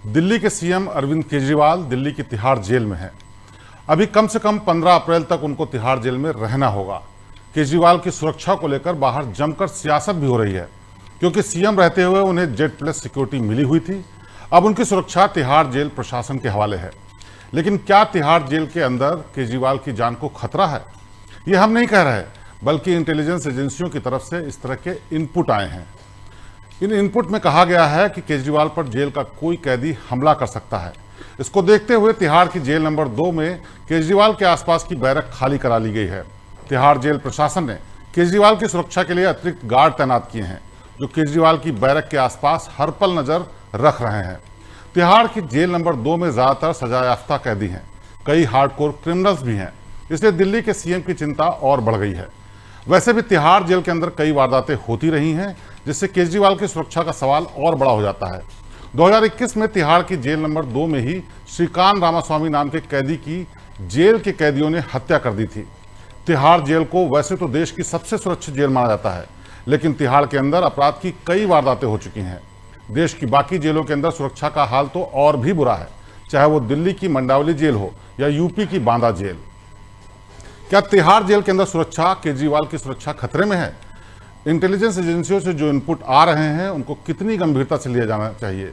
दिल्ली के सीएम अरविंद केजरीवाल दिल्ली की तिहाड़ जेल में हैं। अभी कम से कम 15 अप्रैल तक उनको तिहाड़ जेल में रहना होगा। केजरीवाल की सुरक्षा को लेकर बाहर जमकर सियासत भी हो रही है, क्योंकि सीएम रहते हुए उन्हें जेड प्लस सिक्योरिटी मिली हुई थी। अब उनकी सुरक्षा तिहाड़ जेल प्रशासन के हवाले है। लेकिन क्या तिहाड़ जेल के अंदर केजरीवाल की जान को खतरा है? ये हम नहीं कह रहे, बल्कि इंटेलिजेंस एजेंसियों की तरफ से इस तरह के इनपुट आए हैं। इन इनपुट में कहा गया है कि केजरीवाल पर जेल का कोई कैदी हमला कर सकता है। इसको देखते हुए तिहाड़ की जेल नंबर 2 में केजरीवाल के आसपास की बैरक खाली करा ली गई है। तिहाड़ जेल प्रशासन ने केजरीवाल की सुरक्षा के लिए अतिरिक्त गार्ड तैनात किए हैं, जो केजरीवाल की बैरक के आसपास हर पल नजर रख रहे हैं। तिहाड़ की जेल नंबर 2 में ज्यादातर सजायाफ्ता कैदी हैं, कई हार्डकोर क्रिमिनल्स भी हैं, इसलिए दिल्ली के सीएम की चिंता और बढ़ गई है। वैसे भी तिहाड़ जेल के अंदर कई वारदातें होती रही हैं, जिससे केजरीवाल की सुरक्षा का सवाल और बड़ा हो जाता है। 2021 में तिहाड़ की जेल नंबर 2 में ही श्रीकांत रामास्वामी नाम के कैदी की जेल के कैदियों ने हत्या कर दी थी। तिहाड़ जेल को वैसे तो देश की सबसे सुरक्षित जेल माना जाता है, लेकिन तिहाड़ के अंदर अपराध की कई वारदातें हो चुकी हैं। देश की बाकी जेलों के अंदर सुरक्षा का हाल तो और भी बुरा है, चाहे वो दिल्ली की मंडावली जेल हो या यूपी की बांदा जेल। क्या तिहाड़ जेल के अंदर सुरक्षा, केजरीवाल की सुरक्षा खतरे में है? इंटेलिजेंस एजेंसियों से जो इनपुट आ रहे हैं उनको कितनी गंभीरता से लिया जाना चाहिए?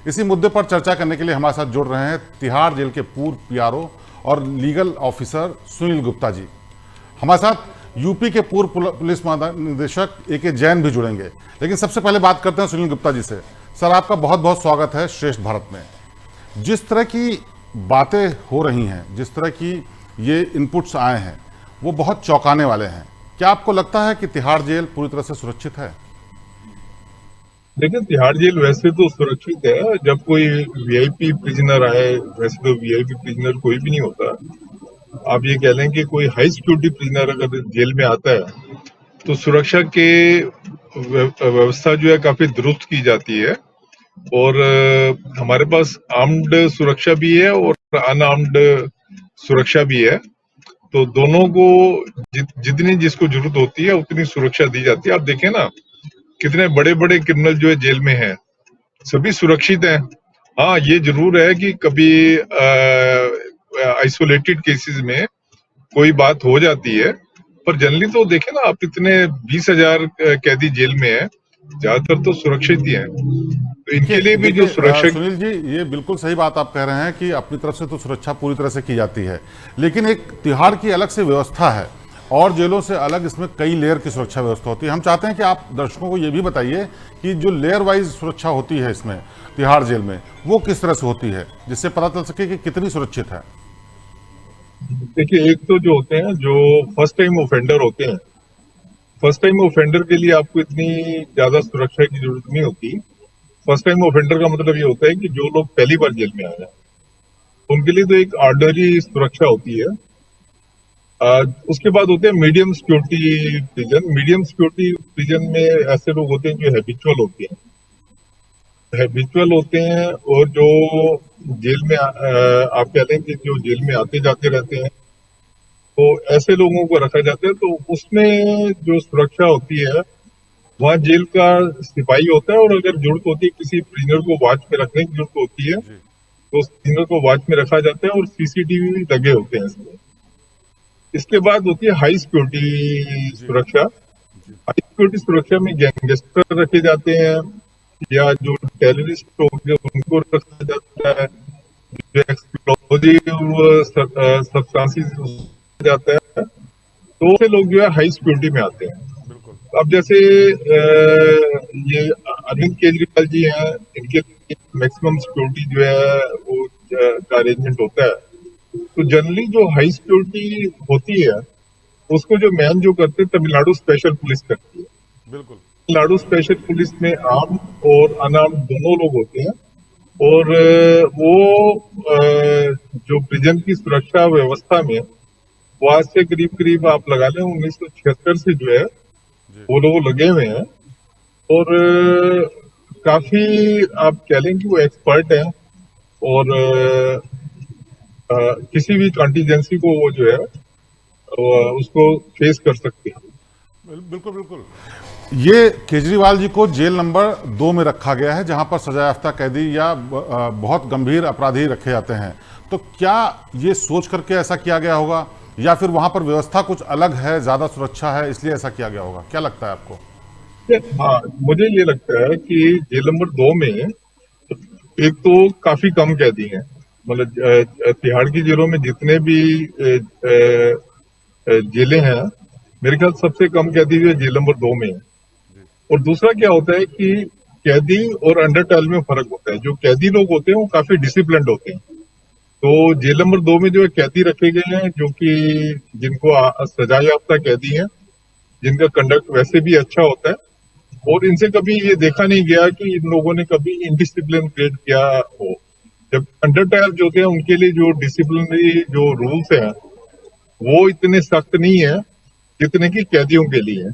इसी मुद्दे पर चर्चा करने के लिए हमारे साथ जुड़ रहे हैं तिहाड़ जेल के पूर्व पीआरओ और लीगल ऑफिसर सुनील गुप्ता जी। हमारे साथ यूपी के पूर्व पुलिस महानिदेशक ए.के. जैन भी जुड़ेंगे। लेकिन सबसे पहले बात करते हैं सुनील गुप्ता जी से। सर, आपका बहुत बहुत स्वागत है श्रेष्ठ भारत में। जिस तरह की बातें हो रही हैं, जिस तरह की ये इनपुट्स आए हैं, वो बहुत चौंकाने वाले हैं। क्या आपको लगता है कि तिहाड़ जेल पूरी तरह से सुरक्षित है? देखिए, तिहाड़ जेल वैसे तो सुरक्षित है। जब कोई वीआईपी प्रिजनर आए, वैसे तो वीआईपी प्रिजनर कोई भी नहीं होता। आप ये कह लें कि कोई हाई सिक्योरिटी प्रिजनर अगर जेल में आता है तो सुरक्षा के व्यवस्था जो है काफी दुरुस्त की जाती है। और हमारे पास आर्म्ड सुरक्षा भी है और अनआर्म्ड सुरक्षा भी है। तो दोनों को जितनी जिसको जरूरत होती है उतनी सुरक्षा दी जाती है। आप देखें ना, कितने बड़े बड़े क्रिमिनल जो है जेल में हैं, सभी सुरक्षित हैं। हाँ, ये जरूर है कि कभी आइसोलेटेड केसेस में कोई बात हो जाती है, पर जनरली तो देखें ना, आप इतने 20,000 कैदी जेल में है, ज्यादातर तो सुरक्षित ही है। तो इनके लिए भी जो सुरक्षा। सुनील जी, ये बिल्कुल सही बात आप कह रहे हैं कि अपनी तरफ से तो सुरक्षा पूरी तरह से की जाती है, लेकिन एक तिहाड़ की अलग से व्यवस्था है और जेलों से अलग इसमें कई लेयर की सुरक्षा व्यवस्था होती है। हम चाहते हैं कि आप दर्शकों को ये भी बताइए कि जो लेयर वाइज सुरक्षा होती है इसमें तिहाड़ जेल में, वो किस तरह से होती है, जिससे पता चल सके कि कितनी सुरक्षित है। देखिए, एक तो जो होते हैं, जो फर्स्ट टाइम ऑफेंडर होते हैं, फर्स्ट टाइम ऑफेंडर के लिए आपको इतनी ज्यादा सुरक्षा की जरूरत नहीं होती। फर्स्ट टाइम ऑफेंडर का मतलब ये होता है कि जो लोग पहली बार जेल में आए हैं, उनके लिए तो एक ऑर्डनरी सुरक्षा होती है। उसके बाद होते हैं medium security prison. Medium security prison में ऐसे लोग होते हैं जो हैबिचुअल होते हैं और जो जेल में आप कह लें कि जो जेल में आते जाते रहते हैं, तो ऐसे लोगों को रखा जाता है। तो उसमें जो सुरक्षा होती है, वहाँ जेल का सिपाही होता है, और अगर जरूरत होती है किसी प्रिजनर को वॉच में रखने की जरूरत होती है, तो उस प्रिजनर को वॉच में रखा जाता है और सीसीटीवी भी लगे होते हैं इसमें। इसके बाद होती है हाई सिक्योरिटी सुरक्षा। हाई सिक्योरिटी सुरक्षा में गैंगस्टर रखे जाते हैं, या जो टेररिस्ट हो गए उनको रखा जाता है, जो एक्सप्लोजिव सब्सटेंसेस जाता है। तो ऐसे लोग जो है हाई सिक्योरिटी में आते हैं। अब जैसे ये अरविंद केजरीवाल जी हैं, इनके मैक्सिमम सिक्योरिटी जो है वो का अरेंजमेंट होता है। तो जनरली जो हाई सिक्योरिटी होती है, उसको जो मैन जो करते हैं, तमिलनाडु स्पेशल पुलिस करती है। बिल्कुल। तमिलनाडु स्पेशल पुलिस में आर्म और अनआर्म दोनों लोग होते हैं। और वो जो प्रिजन की सुरक्षा व्यवस्था में, वो आज से करीब करीब आप लगा लें 1976 से जो है वो लोग लगे हुए हैं। और काफी आप कह लें कि वो एक्सपर्ट हैं, और किसी भी कॉन्टीजेंसी को वो जो है उसको फेस कर सकते हैं। बिल्कुल बिल्कुल। ये केजरीवाल जी को जेल नंबर 2 में रखा गया है, जहां पर सजायाफ्ता कैदी या बहुत गंभीर अपराधी रखे जाते हैं। तो क्या ये सोच करके ऐसा किया गया होगा, या फिर वहां पर व्यवस्था कुछ अलग है, ज्यादा सुरक्षा है, इसलिए ऐसा किया गया होगा? क्या लगता है आपको? हाँ, मुझे ये लगता है कि जेल नंबर 2 में एक तो काफी कम कैदी हैं। मतलब तिहाड़ की जेलों में जितने भी जेलें हैं, मेरे ख्याल सबसे कम कैदी जो है जेल नंबर 2 में है। और दूसरा क्या होता है कि कैदी और अंडर ट्रायल में फर्क होता है। जो कैदी लोग होते हैं वो काफी डिसिप्लिन्ड होते हैं। तो जेल नंबर 2 में जो है कैदी रखे गए हैं जो कि जिनको सजा याफ्ता कैदी हैं, जिनका कंडक्ट वैसे भी अच्छा होता है, और इनसे कभी ये देखा नहीं गया कि इन लोगों ने कभी इनडिसिप्लिन क्रिएट किया हो। जब अंडर ट्रायल जो होते हैं उनके लिए जो डिसिप्लिनरी जो रूल्स हैं वो इतने सख्त नहीं है जितने कि कैदियों के लिए है।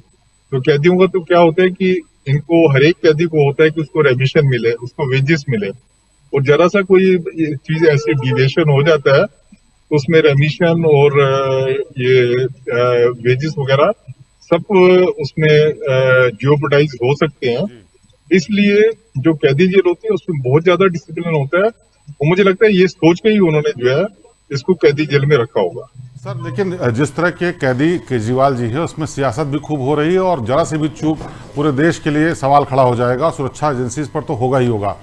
तो कैदियों का तो क्या होता है कि इनको हर एक कैदी को होता है कि उसको रेमिशन मिले, उसको वेजेस मिले, और जरा सा कोई चीज ऐसी डिविएशन हो जाता है तो उसमें रेमिशन और ये वेजेस वगैरह सब उसमें जियोपर्टाइज हो सकते हैं। इसलिए जो कैदी जेल होती है उसमें बहुत ज्यादा डिसिप्लिन होता है, और मुझे लगता है ये सोच के ही उन्होंने जो है इसको कैदी जेल में रखा होगा। सर लेकिन जिस तरह के कैदी केजरीवाल जी है, उसमें सियासत भी खूब हो रही है, और जरा सी भी चूक पूरे देश के लिए सवाल खड़ा हो जाएगा, सुरक्षा एजेंसीज पर तो होगा ही होगा।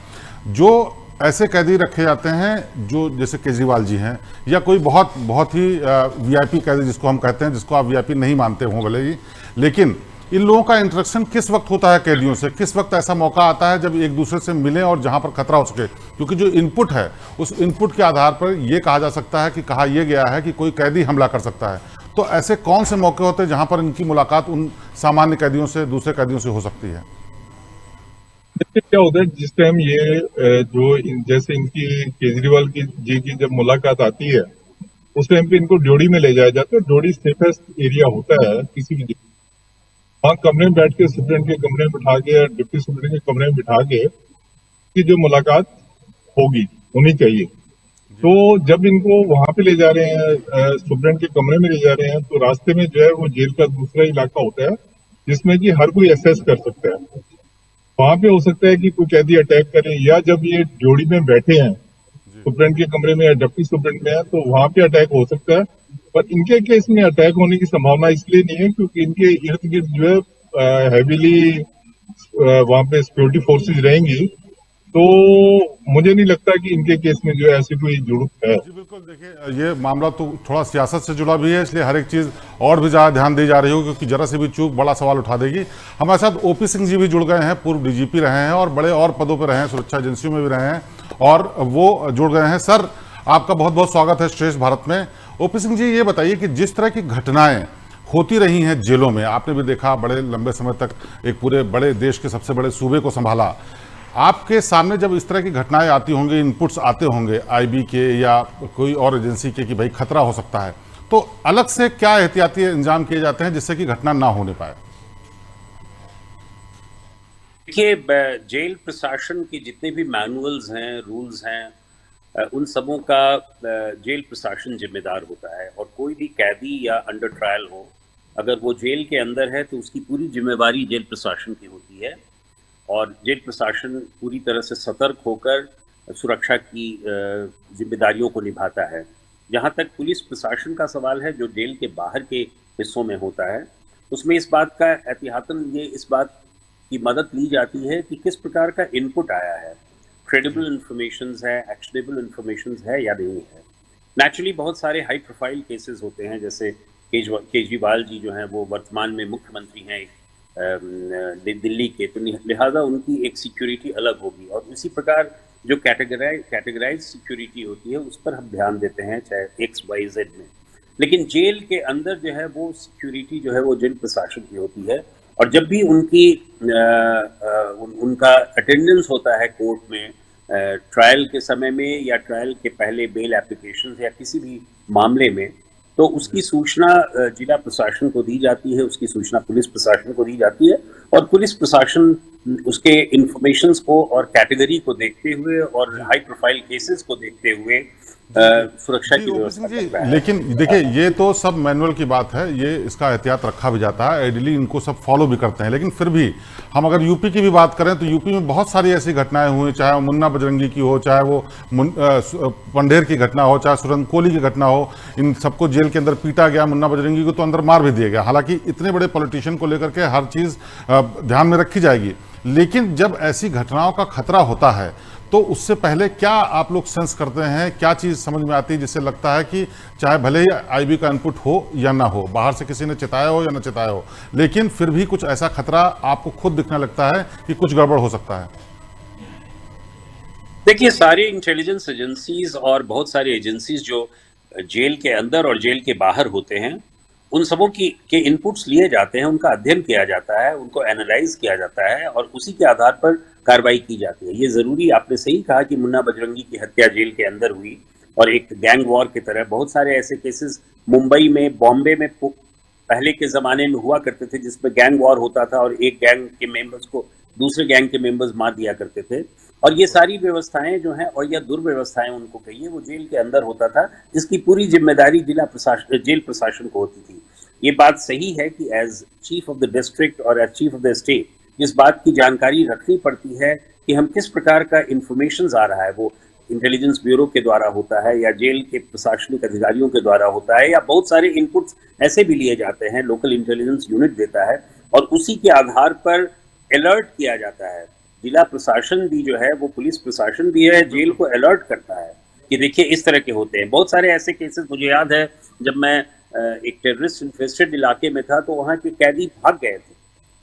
जो ऐसे कैदी रखे जाते हैं जो जैसे केजरीवाल जी हैं, या कोई बहुत बहुत ही वीआईपी कैदी जिसको हम कहते हैं, जिसको आप वीआईपी नहीं मानते हों भले ही, लेकिन इन लोगों का इंटरेक्शन किस वक्त होता है कैदियों से? किस वक्त ऐसा मौका आता है जब एक दूसरे से मिलें और जहां पर खतरा हो सके? क्योंकि जो इनपुट है उस इनपुट के आधार पर यह कहा जा सकता है कि कहा यह गया है कि कोई कैदी हमला कर सकता है। तो ऐसे कौन से मौके होते हैं जहां पर इनकी मुलाकात उन सामान्य कैदियों से, दूसरे कैदियों से हो सकती है? देखिए क्या होता है, जिस टाइम ये जैसे इनकी केजरीवाल की जी की जब मुलाकात आती है उस टाइम पे इनको ड्योढ़ी में ले जाया जाता है। ड्योढ़ी सेफेस्ट एरिया होता है किसी भी, वहाँ कमरे में बैठ के सुप्रीटेंडेंट के कमरे में बिठा के या डिप्टी सुप्रीटेंडेंट के कमरे में बिठा के की जो मुलाकात होनी चाहिए। तो जब इनको वहां पे ले जा रहे हैं, सुप्रीटेंडेंट के कमरे में ले जा रहे हैं, तो रास्ते में जो है वो जेल का दूसरा इलाका होता है जिसमें कि हर कोई एसेस कर सकता है। वहां पे हो सकता है कि कोई कैदी अटैक करे, या जब ये जोड़ी में बैठे हैं सुप्रीटेंडेंट के कमरे में या डिप्टी सुप्रीटेंडेंट में है तो वहां पे अटैक हो सकता है। पर इनके केस में अटैक होने की संभावना इसलिए नहीं है क्योंकि इनके इर्द गिर्द जो है हैवीली वहां पे सिक्योरिटी फोर्सेज रहेंगी। तो मुझे नहीं लगता कि इनके केस में जो है ऐसी कोई जरूरत है। जी बिल्कुल, देखिए ये मामला तो थोड़ा सियासत से जुड़ा भी है, इसलिए हर एक चीज़ और भी ज़्यादा ध्यान दी जा रही होगी, क्योंकि जरा से भी चूक बड़ा सवाल उठा देगी। हमारे साथ ओपी सिंह जी भी जुड़ गए हैं, पूर्व डीजीपी रहे हैं और बड़े और पदों पर रहे हैं, सुरक्षा एजेंसियों में भी रहे हैं, और वो जुड़ गए हैं। सर आपका बहुत बहुत स्वागत है श्रेष्ठ भारत में। ओपी सिंह जी, ये बताइए कि जिस तरह की घटनाएं होती रही हैं जेलों में, आपने भी देखा, बड़े लंबे समय तक एक पूरे बड़े देश के सबसे बड़े सूबे को संभाला, आपके सामने जब इस तरह की घटनाएं आती होंगी, इनपुट्स आते होंगे आईबी के या कोई और एजेंसी के कि भाई खतरा हो सकता है, तो अलग से क्या एहतियाती इंतजाम किए जाते हैं जिससे कि घटना ना होने पाए? देखिए, जेल प्रशासन के जितने भी मैनुअल्स हैं, रूल्स हैं, उन सबों का जेल प्रशासन जिम्मेदार होता है। और कोई भी कैदी या अंडर ट्रायल हो, अगर वो जेल के अंदर है तो उसकी पूरी जिम्मेवारी जेल प्रशासन की होती है, और जेल प्रशासन पूरी तरह से सतर्क होकर सुरक्षा की जिम्मेदारियों को निभाता है। जहाँ तक पुलिस प्रशासन का सवाल है, जो जेल के बाहर के हिस्सों में होता है, उसमें इस बात का एहतियातन इस बात की मदद ली जाती है कि किस प्रकार का इनपुट आया है, क्रेडिबल इंफॉर्मेशन है, एक्शनेबल इंफॉर्मेशन है या नहीं है। नेचुरली बहुत सारे हाई प्रोफाइल केसेस होते हैं, जैसे केजरीवाल जी जो हैं वो वर्तमान में मुख्यमंत्री हैं दिल्ली के, तो लिहाजा उनकी एक सिक्योरिटी अलग होगी, और उसी प्रकार जो कैटेगराइज सिक्योरिटी होती है उस पर हम ध्यान देते हैं, चाहे XYZ में। लेकिन जेल के अंदर जो है वो सिक्योरिटी जो है वो जेल प्रशासन की होती है, और जब भी उनका अटेंडेंस होता है कोर्ट में, ट्रायल के समय में या ट्रायल के पहले बेल एप्लीकेशन या किसी भी मामले में, तो उसकी सूचना जिला प्रशासन को दी जाती है, उसकी सूचना पुलिस प्रशासन को दी जाती है, और पुलिस प्रशासन उसके इंफॉर्मेशंस को और कैटेगरी को देखते हुए और हाई प्रोफाइल केसेस को देखते हुए सुरक्षा जी की ओपी व्यवस्था सिंह जी, कर रहा है। लेकिन देखिए ये तो सब मैनुअल की बात है, ये इसका एहतियात रखा भी जाता है, आइडियली इनको सब फॉलो भी करते हैं। लेकिन फिर भी हम अगर यूपी की भी बात करें तो यूपी में बहुत सारी ऐसी घटनाएं हुई, चाहे वो मुन्ना बजरंगी की हो, चाहे वो पंढेर की घटना हो, चाहे सुरन कोली की घटना हो। इन सबको जेल के अंदर पीटा गया, मुन्ना बजरंगी को तो अंदर मार भी दिया गया। हालांकि इतने बड़े पॉलिटिशियन को लेकर के हर चीज़ ध्यान में रखी जाएगी, लेकिन जब ऐसी घटनाओं का खतरा होता है तो उससे पहले क्या आप लोग सेंस करते हैं, क्या चीज़ समझ में आती है जिससे लगता है कि चाहे भले ही आईबी का इनपुट हो या ना हो, बाहर से किसी ने चिताया हो या ना चिताया हो, लेकिन फिर भी कुछ ऐसा खतरा आपको खुद दिखने लगता है कि कुछ गड़बड़ हो सकता है? देखिए, सारी इंटेलिजेंस एजेंसीज और बहुत सारी एजेंसीज जो जेल के अंदर और जेल के बाहर होते हैं, उन सबों के इनपुट्स लिए जाते हैं, उनका अध्ययन किया जाता है, उनको एनालाइज किया जाता है और उसी के आधार पर कार्रवाई की जाती है। ये ज़रूरी, आपने सही कहा कि मुन्ना बजरंगी की हत्या जेल के अंदर हुई और एक गैंग वॉर की तरह बहुत सारे ऐसे केसेस मुंबई में, बॉम्बे में पहले के ज़माने में हुआ करते थे, जिसमें गैंग वॉर होता था और एक गैंग के मेंबर्स को दूसरे गैंग के मेंबर्स मार दिया करते थे। और ये सारी व्यवस्थाएं जो हैं, और या दुर्व्यवस्थाएं उनको कहिए, वो जेल के अंदर होता था, जिसकी पूरी जिम्मेदारी जेल प्रशासन को होती थी। ये बात सही है कि as chief of the district और as chief of the state इस बात की जानकारी रखनी पड़ती है कि हम किस प्रकार का इंफॉर्मेशन आ रहा है, वो इंटेलिजेंस ब्यूरो के द्वारा होता है या जेल के प्रशासनिक अधिकारियों के द्वारा होता है, या बहुत सारे इनपुट्स ऐसे भी लिए जाते हैं, लोकल इंटेलिजेंस यूनिट देता है और उसी के आधार पर अलर्ट किया जाता है। जिला प्रशासन भी जो है, वो पुलिस प्रशासन भी है, जेल को अलर्ट करता है कि देखिए इस तरह के होते हैं। बहुत सारे ऐसे केसेस मुझे याद है, जब मैं एक टेररिस्ट इन्फेस्टेड इलाके में था तो वहाँ के कैदी भाग गए थे,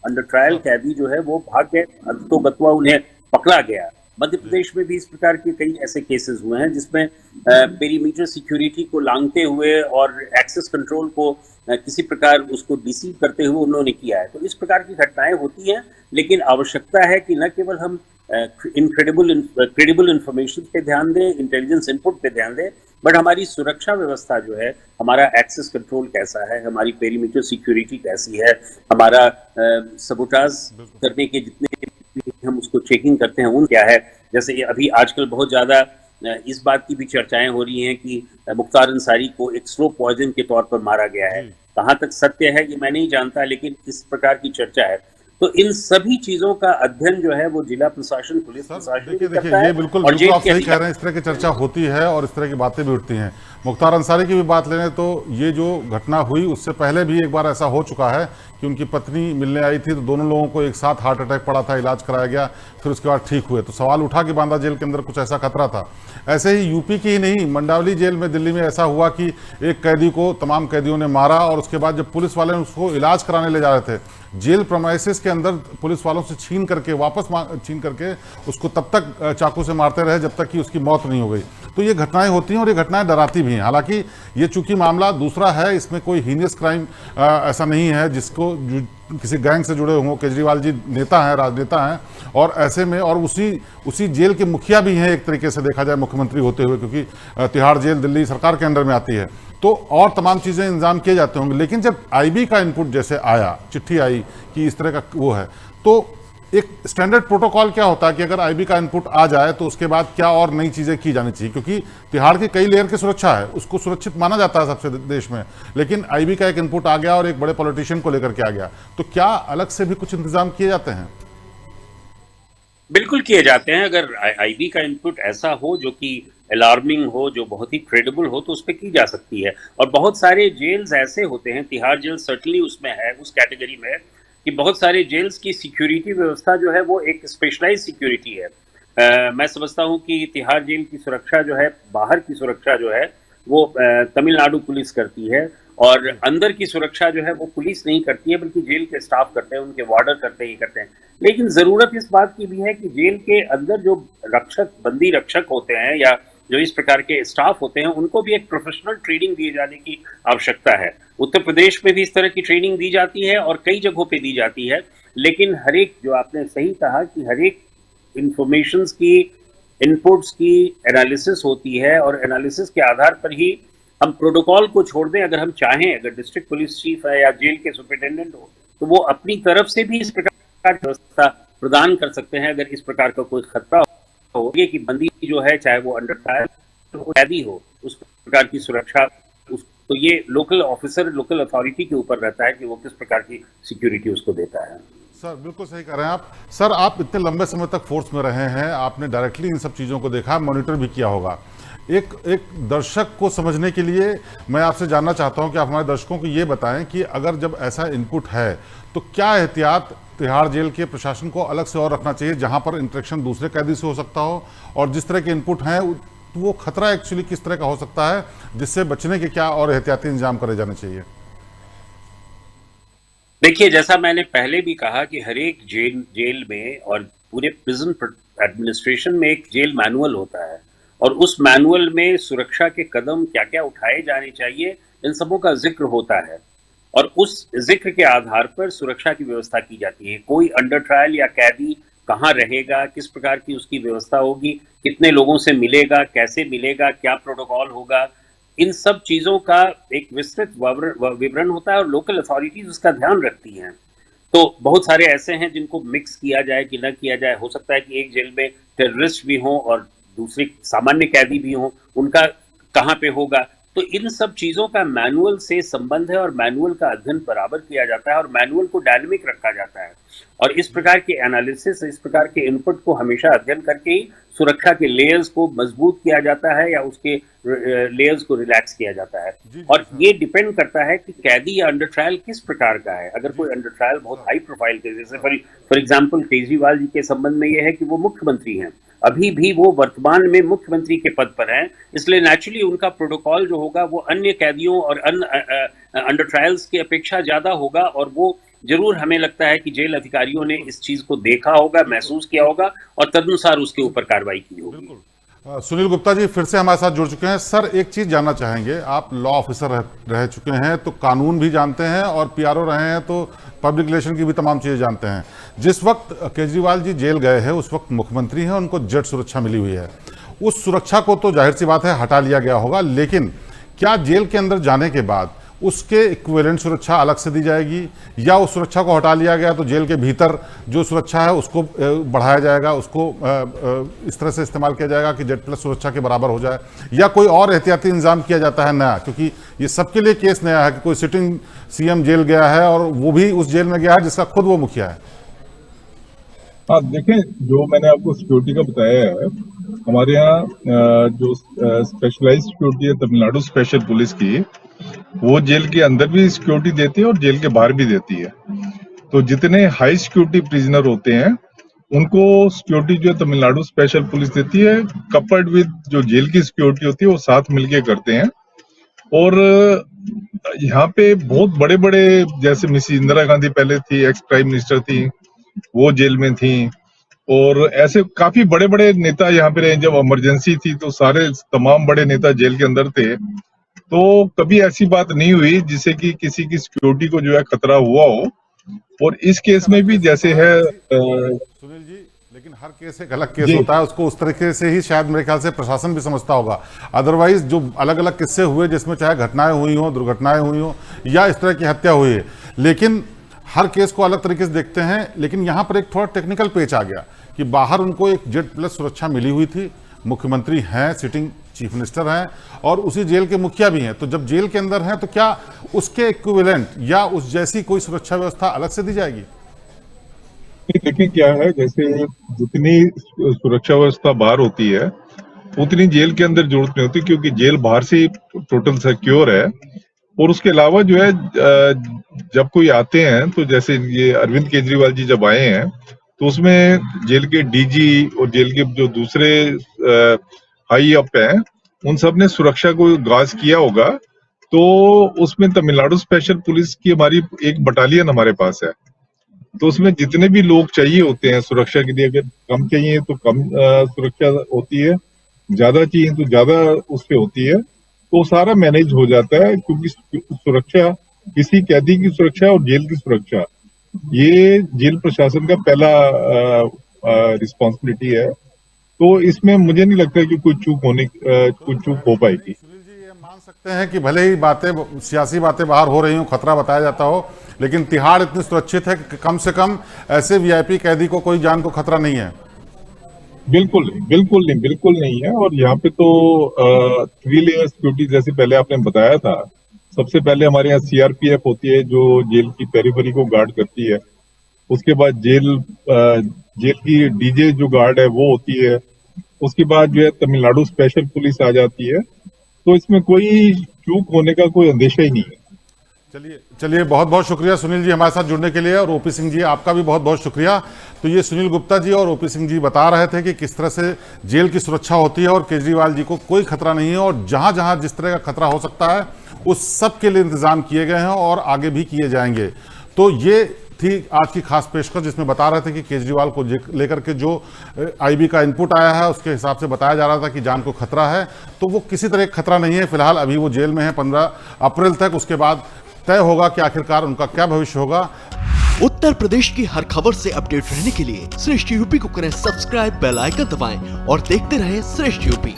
अंडर ट्रायल कैदी जो है वो भाग गए, तो गतवा उन्हें पकड़ा गया। मध्य प्रदेश में भी इस प्रकार के कई ऐसे केसेस हुए हैं जिसमें पेरीमीटर सिक्योरिटी को लांघते हुए और एक्सेस कंट्रोल को किसी प्रकार उसको डिसीव करते हुए उन्होंने किया है। तो इस प्रकार की घटनाएं होती हैं, लेकिन आवश्यकता है कि न केवल हम क्रेडिबल इंफॉर्मेशन पे ध्यान दें, इंटेलिजेंस इनपुट पे ध्यान दें, बट हमारी सुरक्षा व्यवस्था जो है, हमारा एक्सेस कंट्रोल कैसा है, हमारी पेरीमीटर सिक्योरिटी कैसी है, हमारा सबोटाज करने के जितने हम उसको चेकिंग करते हैं उन क्या है। जैसे ये अभी आजकल बहुत ज़्यादा इस बात की भी चर्चाएं हो रही हैं कि मुख्तार अंसारी को एक स्लो पॉइजन के तौर पर मारा गया है। कहाँ तक सत्य है ये मैं नहीं जानता, लेकिन इस प्रकार की चर्चा है। तो इन सभी चीजों का अध्ययन जो है वो जिला प्रशासन, पुलिस प्रशासन देखिए ये बिल्कुल आप सही कह रहे हैं, इस तरह की चर्चा होती है और इस तरह की बातें भी उठती हैं। मुख्तार अंसारी की भी बात लें तो ये जो घटना हुई उससे पहले भी एक बार ऐसा हो चुका है कि उनकी पत्नी मिलने आई थी तो दोनों लोगों को एक साथ हार्ट अटैक पड़ा था, इलाज कराया गया, फिर उसके बाद ठीक हुए। तो सवाल उठा कि बांदा जेल के अंदर कुछ ऐसा खतरा था। ऐसे ही यूपी की ही नहीं, मंडावली जेल में दिल्ली में ऐसा हुआ कि एक कैदी को तमाम कैदियों ने मारा और उसके बाद जब पुलिस वाले उसको इलाज कराने ले जा रहे थे, जेल प्रेमाइसिस के अंदर पुलिस वालों से छीन करके छीन करके उसको तब तक चाकू से मारते रहे जब तक कि उसकी मौत नहीं हो गई। तो ये घटनाएं होती हैं और ये घटनाएं डराती भी हैं। हालांकि ये चूंकि मामला दूसरा है, इसमें कोई हीनियस क्राइम ऐसा नहीं है जिसको किसी गैंग से जुड़े हों। केजरीवाल जी नेता हैं, राजनेता हैं, और ऐसे में और उसी जेल के मुखिया भी हैं एक तरीके से देखा जाए मुख्यमंत्री होते हुए, क्योंकि तिहाड़ जेल दिल्ली सरकार के अंडर में आती है। तो और तमाम चीज़ें इंतजाम किए जाते होंगे। लेकिन जब आईबी का इनपुट जैसे आया, चिट्ठी आई कि इस तरह का वो है, तो एक स्टैंडर्ड प्रोटोकॉल क्या होता है कि अगर आईबी का इनपुट आ जाए तो उसके बाद क्या और नई चीज़ें की जानी चाहिए? क्योंकि तिहाड़ की कई लेयर की सुरक्षा है, उसको सुरक्षित माना जाता है सबसे देश में, लेकिन आईबी का एक इनपुट आ गया और एक बड़े पॉलिटिशियन को लेकर के आ गया, तो क्या अलग से भी कुछ इंतजाम किए जाते हैं? बिल्कुल किए जाते हैं। अगर आईबी का इनपुट ऐसा हो जो कि अलार्मिंग हो, जो बहुत ही क्रेडिबल हो, तो उस पर की जा सकती है। और बहुत सारे जेल्स ऐसे होते हैं, तिहाड़ जेल सर्टनली उसमें है, उस कैटेगरी में है, कि बहुत सारे जेल्स की सिक्योरिटी व्यवस्था जो है वो एक स्पेशलाइज सिक्योरिटी है। मैं समझता हूँ कि तिहाड़ जेल की सुरक्षा जो है, बाहर की सुरक्षा जो है वो तमिलनाडु पुलिस करती है, और अंदर की सुरक्षा जो है वो पुलिस नहीं करती है, बल्कि जेल के स्टाफ करते हैं, उनके वार्डर करते ही करते हैं। लेकिन ज़रूरत इस बात की भी है कि जेल के अंदर जो बंदी रक्षक होते हैं या जो इस प्रकार के स्टाफ होते हैं, उनको भी एक प्रोफेशनल ट्रेनिंग दिए जाने की आवश्यकता है। उत्तर प्रदेश में भी इस तरह की ट्रेनिंग दी जाती है और कई जगहों पे दी जाती है, लेकिन हर एक, जो आपने सही कहा कि हर एक इंफॉर्मेशंस की, इनपुट्स की एनालिसिस होती है, और एनालिसिस के आधार पर ही हम प्रोटोकॉल को छोड़ दें। अगर हम चाहें, अगर डिस्ट्रिक्ट पुलिस चीफ है या जेल के सुपरिटेंडेंट हो, तो वो अपनी तरफ से भी इस प्रकार की व्यवस्था प्रदान कर सकते हैं। अगर इस प्रकार का कोई खतरा हो कि बंदी जो है, चाहे वो अंडर ट्रायल हो, कैदी हो, उस प्रकार की सुरक्षा तो ये लोकल ऑफिसर, लोकल अथॉरिटी के ऊपर रहता है कि वो किस प्रकार की सिक्योरिटी उसको देता है। सर बिल्कुल सही कह रहे हैं आप। सर आप इतने लंबे समय तक फोर्स में रहे हैं, आपने डायरेक्टली इन सब चीज़ों को देखा, मॉनिटर भी किया होगा। एक दर्शक को समझने के लिए मैं आपसे जानना चाहता हूं कि आप हमारे दर्शकों को ये बताएं कि अगर जब ऐसा इनपुट है तो क्या एहतियात तिहाड़ जेल के प्रशासन को अलग से और रखना चाहिए, जहां पर इंटरेक्शन दूसरे कैदी से हो सकता हो, और जिस तरह के इनपुट हैं तो वो खतरा एक्चुअली किस तरह का हो सकता है, जिससे बचने के क्या और एहतियाती इंतजाम करे जाने चाहिए? देखिए, जैसा मैंने पहले भी कहा कि हर एक जेल में और पूरे प्रिजन एडमिनिस्ट्रेशन में एक जेल मैनुअल होता है, और उस मैनुअल में सुरक्षा के कदम क्या क्या उठाए जाने चाहिए, इन सबों का जिक्र होता है, और उस जिक्र के आधार पर सुरक्षा की व्यवस्था की जाती है। कोई अंडर ट्रायल या कैदी कहाँ रहेगा, किस प्रकार की उसकी व्यवस्था होगी, कितने लोगों से मिलेगा, कैसे मिलेगा, क्या प्रोटोकॉल होगा, इन सब चीजों का एक विस्तृत विवरण होता है, और लोकल अथॉरिटीज उसका ध्यान रखती हैं। तो बहुत सारे ऐसे हैं जिनको मिक्स किया जाए कि न किया जाए। हो सकता है कि एक जेल में टेररिस्ट भी हों और दूसरे सामान्य कैदी भी हों, उनका कहाँ पे होगा। तो इन सब चीजों का मैनुअल से संबंध है, और मैनुअल का अध्ययन बराबर किया जाता है, और मैनुअल को डायनेमिक रखा जाता है, और इस प्रकार के एनालिसिस, इस प्रकार के इनपुट को हमेशा अध्ययन करके ही सुरक्षा के लेयर्स को मजबूत किया जाता है या उसके लेयर्स को रिलैक्स किया जाता है। और ये डिपेंड करता है कि कैदी या अंडर ट्रायल किस प्रकार का है। अगर कोई अंडर ट्रायल बहुत हाई प्रोफाइल के, जैसे फॉर एग्जाम्पल केजरीवाल जी के संबंध में ये है कि वो मुख्यमंत्री हैं, अभी भी वो वर्तमान में मुख्यमंत्री के पद पर हैं, इसलिए नेचुरली उनका प्रोटोकॉल जो होगा वो अन्य कैदियों और अन्य अंडर ट्रायल्स की अपेक्षा ज्यादा होगा, और वो जरूर हमें लगता है कि जेल अधिकारियों ने इस चीज को देखा होगा, महसूस किया होगा, और तदनुसार उसके ऊपर कार्रवाई की होगी। सुनील गुप्ता जी फिर से हमारे साथ जुड़ चुके हैं। सर एक चीज जानना चाहेंगे, आप लॉ ऑफिसर रह चुके हैं तो कानून भी जानते हैं, और पीआरओ रहे हैं तो पब्लिक रिलेशन की भी तमाम चीजें जानते हैं। जिस वक्त केजरीवाल जी जेल गए हैं उस वक्त मुख्यमंत्री हैं, उनको जेट सुरक्षा मिली हुई है। उस सुरक्षा को तो जाहिर सी बात है हटा लिया गया होगा, लेकिन क्या जेल के अंदर जाने के बाद उसके इक्विवेलेंट सुरक्षा अलग से दी जाएगी, या उस सुरक्षा को हटा लिया गया तो जेल के भीतर जो सुरक्षा है उसको बढ़ाया जाएगा, उसको इस तरह से इस्तेमाल किया जाएगा कि जेड प्लस सुरक्षा के बराबर हो जाए, या कोई और एहतियाती इंतजाम किया जाता है नया? क्योंकि ये सबके लिए केस नया है कि कोई सिटिंग सीएम जेल गया है और वो भी उस जेल में गया है जिसका खुद वो मुखिया है। हाँ, देखें, जो मैंने आपको सिक्योरिटी का बताया है, हमारे यहाँ जो स्पेशलाइज्ड सिक्योरिटी है तमिलनाडु स्पेशल पुलिस की, वो जेल के अंदर भी सिक्योरिटी देती है और जेल के बाहर भी देती है। तो जितने हाई सिक्योरिटी प्रिजनर होते हैं उनको सिक्योरिटी जो तमिलनाडु स्पेशल पुलिस देती है, कपल्ड विद जो जेल की सिक्योरिटी होती है, वो साथ मिलके करते हैं। और यहाँ पे बहुत बड़े बड़े, जैसे मिसेस इंदिरा गांधी पहले थी, एक्स प्राइम मिनिस्टर थी, वो जेल में थी, और ऐसे काफी बड़े बड़े नेता यहाँ पे रहे। जब इमरजेंसी थी तो सारे तमाम बड़े नेता जेल के अंदर थे, तो कभी ऐसी बात नहीं हुई जिससे कि किसी की सिक्योरिटी को जो है खतरा हुआ हो। और इस केस में भी जैसे है सुनील जी, लेकिन हर केस एक अलग केस होता है, उसको उस तरीके से ही शायद मेरे ख्याल से प्रशासन भी समझता होगा। अदरवाइज जो अलग अलग किस्से हुए जिसमें चाहे घटनाएं हुई हो, दुर्घटनाएं हुई हो, या इस तरह की हत्या हुई है, लेकिन हर केस को अलग तरीके से देखते हैं। लेकिन यहाँ पर एक थोड़ा टेक्निकल पेच आ गया कि बाहर उनको एक जेड प्लस सुरक्षा मिली हुई थी, मुख्यमंत्री हैं, सिटिंग चीफ मिनिस्टर हैं, और उसी जेल के मुखिया भी हैं। तो जब जेल के अंदर हैं तो क्या उसके इक्विवेलेंट या उस जैसी कोई सुरक्षा व्यवस्था अलग से दी जाएगी? देखिए क्या है, जैसे जितनी सुरक्षा व्यवस्था बाहर होती है उतनी जेल के अंदर जरूरत नहीं होती, क्योंकि जेल बाहर से टोटल सिक्योर है। और उसके अलावा जो है, जब कोई आते हैं तो जैसे ये अरविंद केजरीवाल जी जब आए हैं तो उसमें जेल के डीजी और जेल के जो दूसरे हाई अप हैं उन सब ने सुरक्षा को गाज किया होगा। तो उसमें तमिलनाडु स्पेशल पुलिस की हमारी एक बटालियन हमारे पास है, तो उसमें जितने भी लोग चाहिए होते हैं सुरक्षा के लिए, अगर कम चाहिए तो कम सुरक्षा होती है, ज्यादा चाहिए तो ज्यादा उससे होती है, तो सारा मैनेज हो जाता है। क्योंकि सुरक्षा, किसी कैदी की सुरक्षा और जेल की सुरक्षा, ये जेल प्रशासन का पहला रिस्पॉन्सिबिलिटी है। तो इसमें मुझे नहीं लगता कि कोई चूक हो पाएगी। सुनील जी, ये मान सकते हैं कि भले ही बातें, सियासी बातें बाहर हो रही हो, खतरा बताया जाता हो, लेकिन तिहाड़ इतनी सुरक्षित है कि कम से कम ऐसे वीआईपी कैदी को कोई जान को खतरा नहीं है। बिल्कुल नहीं है। और यहाँ पे तो 3 लेयर सिक्योरिटी जैसे पहले आपने बताया था। सबसे पहले हमारे यहाँ सीआरपीएफ होती है जो जेल की पेरिफेरी को गार्ड करती है। उसके बाद जेल की डीजे जो गार्ड है वो होती है। उसके बाद जो है तमिलनाडु स्पेशल पुलिस आ जाती है। तो इसमें कोई चूक होने का कोई अंदेशा ही नहीं है। चलिए बहुत बहुत शुक्रिया सुनील जी हमारे साथ जुड़ने के लिए, और ओपी सिंह जी आपका भी बहुत बहुत शुक्रिया। तो ये सुनील गुप्ता जी और ओपी सिंह जी बता रहे थे कि किस तरह से जेल की सुरक्षा होती है और केजरीवाल जी को कोई खतरा नहीं है, और जहां जहां जिस तरह का खतरा हो सकता है उस सब के लिए इंतजाम किए गए हैं और आगे भी किए जाएंगे। तो ये थी आज की खास पेशकश जिसमें बता रहे थे कि केजरीवाल को लेकर के जो आईबी का इनपुट आया है उसके हिसाब से बताया जा रहा था कि जान को खतरा है, तो वो किसी तरह खतरा नहीं है। फिलहाल अभी वो जेल में है 15 अप्रैल तक, उसके बाद तय होगा कि आखिरकार उनका क्या भविष्य होगा। उत्तर प्रदेश की हर खबर से अपडेट रहने के लिए श्रेष्ठ यूपी को करें सब्सक्राइब, बेल आइकन दबाएं और देखते रहें श्रेष्ठ यूपी।